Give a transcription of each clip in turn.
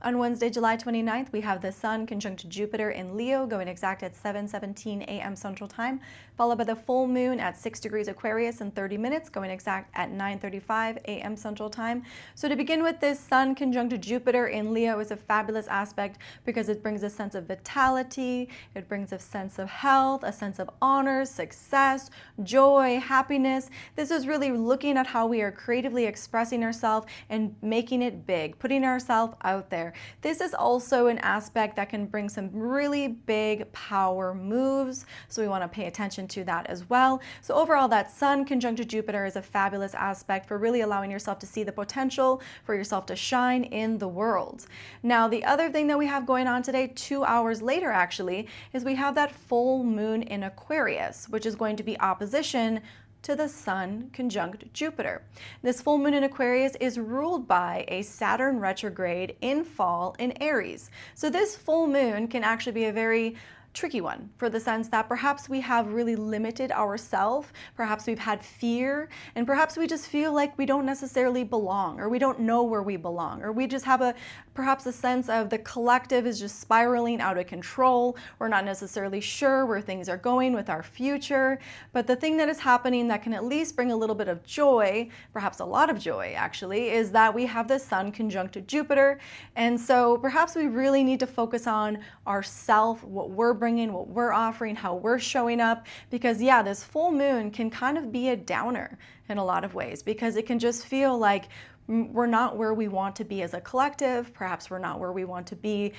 On Wednesday, July 29th, we have the Sun conjunct Jupiter in Leo, going exact at 7:17 a.m. Central Time, followed by the full moon at 6 degrees Aquarius in 30 minutes, going exact at 9:35 a.m. Central Time. So to begin with, this Sun conjunct Jupiter in Leo is a fabulous aspect because it brings a sense of vitality, it brings a sense of health, a sense of honor, success, joy, happiness. This is really looking at how we are creatively expressing ourselves and making it big, putting ourselves out there. This is also an aspect that can bring some really big power moves, so we want to pay attention to that as well. So overall, that Sun conjunct Jupiter is a fabulous aspect for really allowing yourself to see the potential for yourself to shine in the world. Now, the other thing that we have going on today, 2 hours later actually, is we have that full moon in Aquarius, which is going to be opposition to the Sun conjunct Jupiter. This full moon in Aquarius is ruled by a Saturn retrograde in fall in Aries. So this full moon can actually be a very tricky one, for the sense that perhaps we have really limited ourselves, perhaps we've had fear, and perhaps we just feel like we don't necessarily belong, or we don't know where we belong, or we just have perhaps a sense of the collective is just spiraling out of control. We're not necessarily sure where things are going with our future. But the thing that is happening that can at least bring a little bit of joy, perhaps a lot of joy actually, is that we have the Sun conjunct Jupiter. And so perhaps we really need to focus on ourself, what we're bringing, what we're offering, how we're showing up, because yeah, this full moon can kind of be a downer in a lot of ways, because it can just feel like we're not where we want to be as a collective. Perhaps we're not where we want to be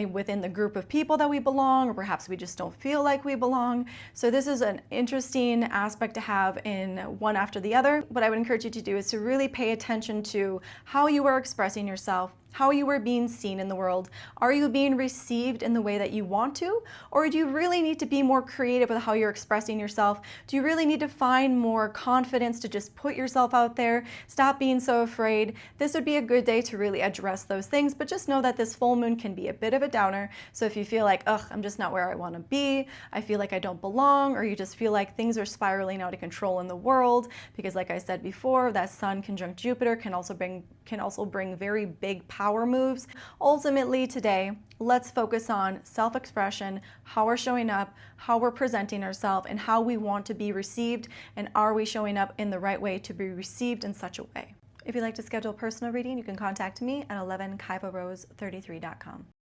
within the group of people that we belong, or perhaps we just don't feel like we belong. So this is an interesting aspect to have in one after the other. What I would encourage you to do is to really pay attention to how you are expressing yourself, how you are being seen in the world. Are you being received in the way that you want to? Or do you really need to be more creative with how you're expressing yourself? Do you really need to find more confidence to just put yourself out there? Stop being so afraid. This would be a good day to really address those things, but just know that this full moon can be a bit of a downer. So if you feel like, ugh, I'm just not where I want to be, I feel like I don't belong, or you just feel like things are spiraling out of control in the world, because like I said before, that Sun conjunct Jupiter can also bring very big power moves. Ultimately today, let's focus on self-expression, how we're showing up, how we're presenting ourselves, and how we want to be received, and are we showing up in the right way to be received in such a way. If you'd like to schedule a personal reading, you can contact me at 11kaivarose33.com.